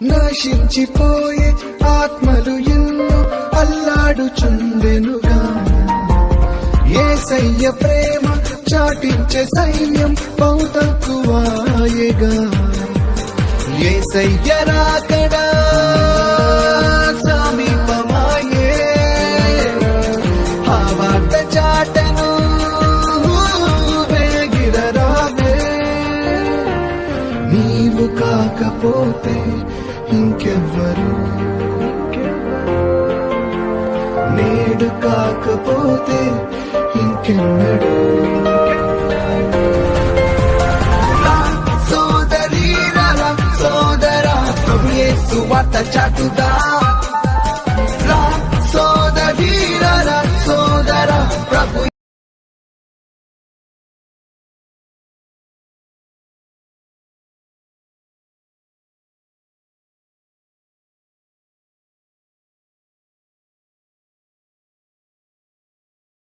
నశించిపోయే ఆత్మలు ఎన్నో అల్లాడుచుండెనుగా. యేసయ్య ప్రేమ చాటించే సైన్యం బహుతక్కువాయగా. యేసయ్య రాకడా సమీపమాయే, ఆ వార్త చాటను వేగిరరావే. నీవు కాకపోతే ఇంకెవ్వరు, నేడు కాకపోతే ఇంకెన్నడు. సోదరీరా సోదరా, ప్రభు యేసు వార్త చాటుదా.